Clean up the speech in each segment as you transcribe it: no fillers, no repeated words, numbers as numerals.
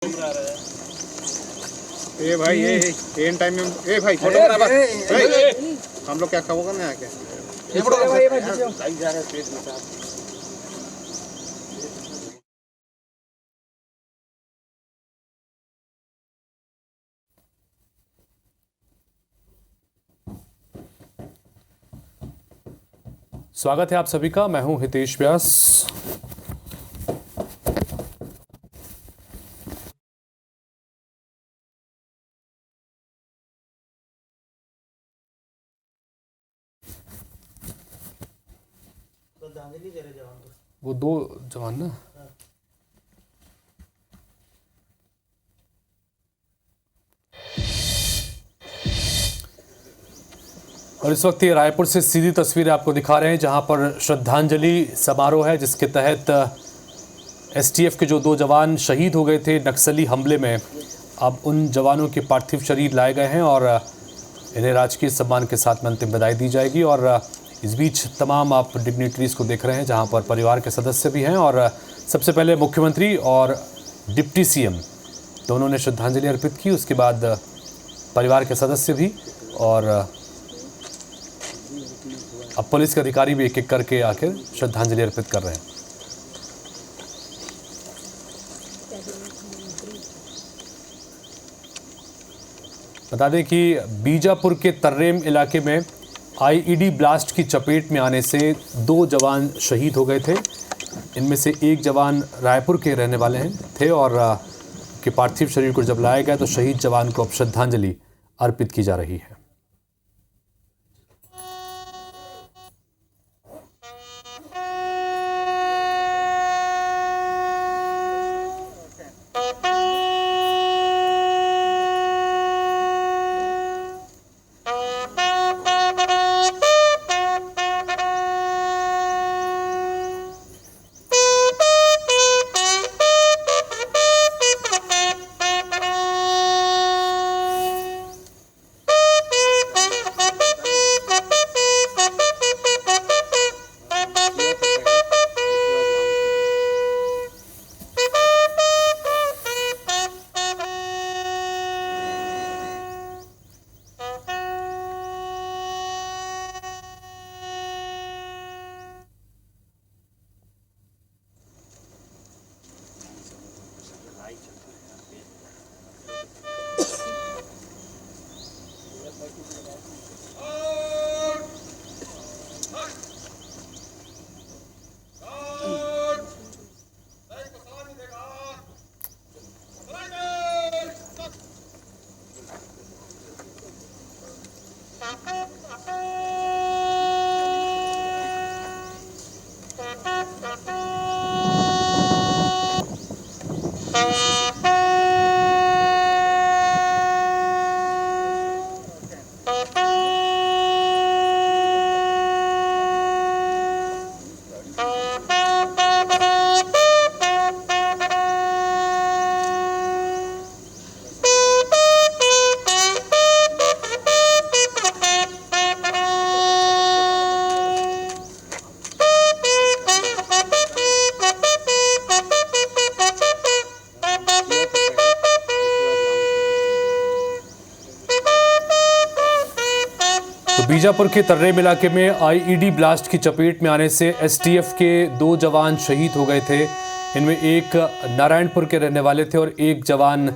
ये भाई ये इन टाइम में ए भाई फोटोग्राफर हम लोग क्या खबर करने आके स्वागत है आप सभी का। मैं हूं हितेश व्यास। वो दो जवान ना और इस वक्त ये रायपुर से सीधी तस्वीरें आपको दिखा रहे हैं जहां पर श्रद्धांजलि समारोह है जिसके तहत एसटीएफ के जो दो जवान शहीद हो गए थे नक्सली हमले में, अब उन जवानों के पार्थिव शरीर लाए गए हैं और इन्हें राजकीय सम्मान के साथ में अंतिम विदाई दी जाएगी। और इस बीच तमाम आप डिग्निटरीज को देख रहे हैं जहां पर परिवार के सदस्य भी हैं और सबसे पहले मुख्यमंत्री और डिप्टी सीएम दोनों ने श्रद्धांजलि अर्पित की, उसके बाद परिवार के सदस्य भी और अब पुलिस के अधिकारी भी एक एक करके आकर श्रद्धांजलि अर्पित कर रहे हैं। बता दें कि बीजापुर के तर्रेम इलाके में आईईडी ब्लास्ट की चपेट में आने से दो जवान शहीद हो गए थे। इनमें से एक जवान रायपुर के रहने वाले थे और के पार्थिव शरीर को जब लाया गया तो शहीद जवान को अब श्रद्धांजलि अर्पित की जा रही है। बीजापुर के तर्रेम इलाके में आईईडी ब्लास्ट की चपेट में आने से एसटीएफ के दो जवान शहीद हो गए थे। इनमें एक नारायणपुर के रहने वाले थे और एक जवान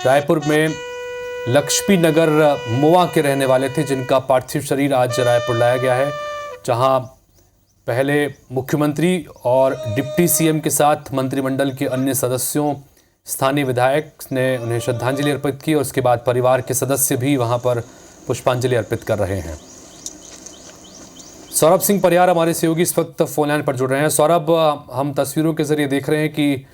रायपुर में लक्ष्मी नगर मोआ के रहने वाले थे, जिनका पार्थिव शरीर आज रायपुर लाया गया है, जहां पहले मुख्यमंत्री और डिप्टी सीएम के साथ मंत्रिमंडल के अन्य सदस्यों, स्थानीय विधायक ने उन्हें श्रद्धांजलि अर्पित की और उसके बाद परिवार के सदस्य भी वहां पर पुष्पांजलि अर्पित कर रहे हैं। सौरभ सिंह परियार हमारे सहयोगी इस वक्त फोन लाइन पर जुड़ रहे हैं। सौरभ, हम तस्वीरों के जरिए देख रहे हैं कि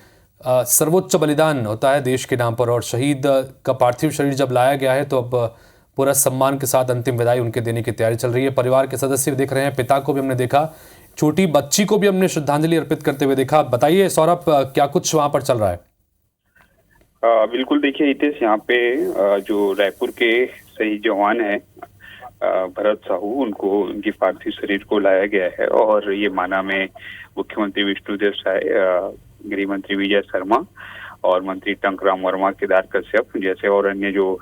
सर्वोच्च बलिदान होता है देश के नाम पर और शहीद का पार्थिव शरीर जब लाया गया है तो अब पूरा सम्मान के साथ अंतिम विदाई उनके देने की तैयारी चल रही है। परिवार के सदस्य भी देख रहे हैं, पिता को भी हमने देखा, छोटी बच्ची को भी हमने श्रद्धांजलि अर्पित करते हुए देखा। बताइए सौरभ, क्या कुछ वहां पर चल रहा है? बिल्कुल, देखिए हितेश, यहाँ पे जो रायपुर के शहीद जवान है भरत साहू, उनको उनकी पार्थिव शरीर को लाया गया है और ये माना में मुख्यमंत्री विष्णुदेव साय, गृह मंत्री विजय शर्मा और मंत्री टंकराम वर्मा, केदार कश्यप जैसे और अन्य जो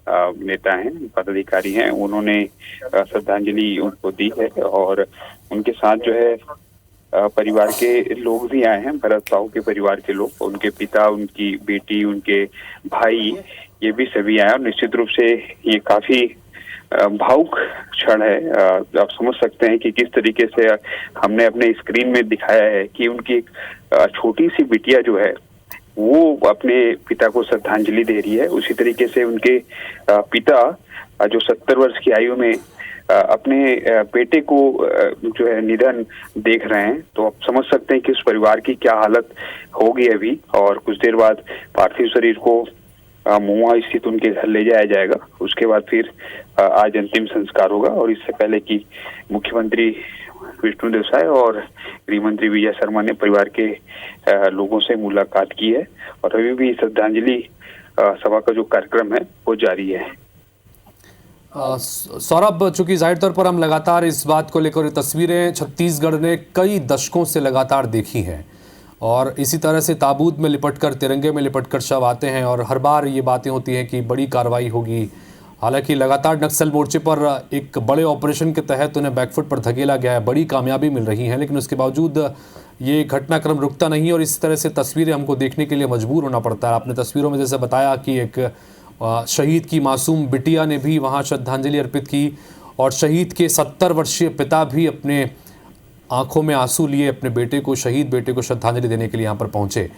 नेता हैं, पदाधिकारी हैं, उन्होंने श्रद्धांजलि उनको दी है। और उनके साथ जो है परिवार के लोग भी आए हैं, भरत साहू के परिवार के लोग, उनके पिता, उनकी बेटी, उनके भाई, ये भी सभी आए। और निश्चित रूप से ये काफी भावुक क्षण है। आप समझ सकते हैं कि किस तरीके से हमने अपने स्क्रीन में दिखाया है कि उनकी छोटी सी बिटिया जो है वो अपने पिता को श्रद्धांजलि दे रही है। उसी तरीके से उनके पिता जो 70 वर्ष की आयु में अपने बेटे को जो है निधन देख रहे हैं, तो आप समझ सकते हैं कि उस परिवार की क्या हालत होगी अभी। और कुछ देर बाद पार्थिव शरीर को महुआ स्थित उनके घर ले जाया जाएगा। उसके बाद फिर आज अंतिम संस्कार होगा। और इससे पहले कि मुख्यमंत्री विष्णुदेव साय और गृह मंत्री विजय शर्मा ने परिवार के लोगों से मुलाकात की है। और अभी भी श्रद्धांजलि सभा का जो कार्यक्रम है वो जारी है। सौरभ, चूंकि जाहिर तौर पर हम लगातार इस बात को लेकर तस्वीरें छत्तीसगढ़ ने कई दशकों से लगातार देखी हैं और इसी तरह से ताबूत में लिपटकर, तिरंगे में लिपटकर शव आते हैं और हर बार ये बातें होती हैं कि बड़ी कार्रवाई होगी। हालांकि लगातार नक्सल मोर्चे पर एक बड़े ऑपरेशन के तहत उन्हें बैकफुट पर धकेला गया है, बड़ी कामयाबी मिल रही है, लेकिन उसके बावजूद ये घटनाक्रम रुकता नहीं और इस तरह से तस्वीरें हमको देखने के लिए मजबूर होना पड़ता है। आपने तस्वीरों में जैसे बताया कि एक शहीद की मासूम बिटिया ने भी वहाँ श्रद्धांजलि अर्पित की और शहीद के 70 वर्षीय पिता भी अपने आंखों में आंसू लिए अपने बेटे को, शहीद बेटे को श्रद्धांजलि देने के लिए यहाँ पर पहुँचे।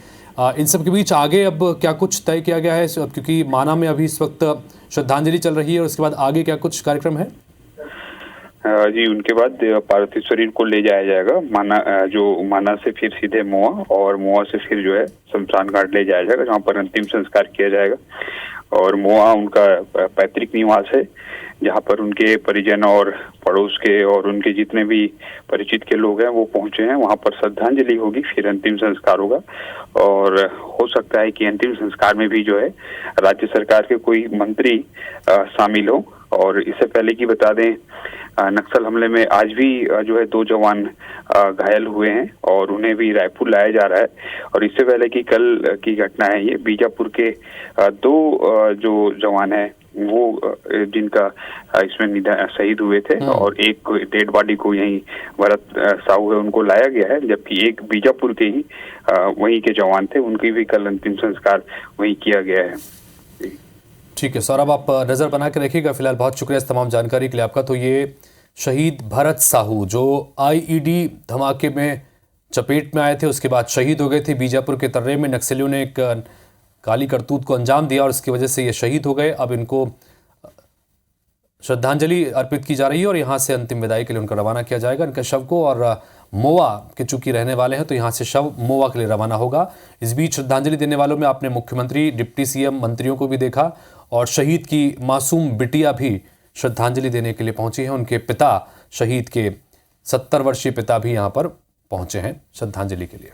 इन सब के बीच आगे अब क्या कुछ तय किया गया है, क्योंकि माना में अभी इस वक्त श्रद्धांजलि चल रही है और उसके बाद आगे क्या कुछ कार्यक्रम है? जी, उनके बाद पार्थिव शरीर को ले जाया जाएगा माना से फिर सीधे महुआ और महुआ से फिर जो है शमशान घाट ले जाया जाएगा, जहाँ पर अंतिम संस्कार किया जाएगा। और महुआ उनका पैतृक निवास है, जहाँ पर उनके परिजन और पड़ोस के और उनके जितने भी परिचित के लोग हैं वो पहुंचे हैं। वहाँ पर श्रद्धांजलि होगी, फिर अंतिम संस्कार होगा। और हो सकता है कि अंतिम संस्कार में भी जो है राज्य सरकार के कोई मंत्री शामिल हो। और इससे पहले कि बता दें, नक्सल हमले में आज भी जो है 2 जवान घायल हुए हैं और उन्हें भी रायपुर लाया जा रहा है। और इससे पहले कि कल की घटना है ये, बीजापुर के 2 जो जवान हैं वो जिनका इसमें निधन शहीद हुए थे और एक डेड बॉडी को यहीं भरत साहू है उनको लाया गया है, जबकि एक बीजापुर के ही वहीं के जवान थे, उनकी भी कल अंतिम संस्कार वहीं किया गया है। ठीक है सौरभ, आप नज़र बना के रखिएगा। फिलहाल बहुत शुक्रिया इस तमाम जानकारी के लिए आपका। तो ये शहीद भरत साहू जो IED धमाके में चपेट में आए थे, उसके बाद शहीद हो गए थे। बीजापुर के तर्रे में नक्सलियों ने एक काली करतूत को अंजाम दिया और इसकी वजह से ये शहीद हो गए। अब इनको श्रद्धांजलि अर्पित की जा रही है और यहाँ से अंतिम विदाई के लिए उनका रवाना किया जाएगा, इनके शव को। और महुआ के चूंकि रहने वाले हैं तो यहाँ से शव महुआ के लिए रवाना होगा। इस बीच श्रद्धांजलि देने वालों में आपने मुख्यमंत्री, डिप्टी CM, मंत्रियों को भी देखा और शहीद की मासूम बिटिया भी श्रद्धांजलि देने के लिए पहुंची हैं। उनके पिता, शहीद के 70 वर्षीय पिता भी यहाँ पर पहुंचे हैं श्रद्धांजलि के लिए।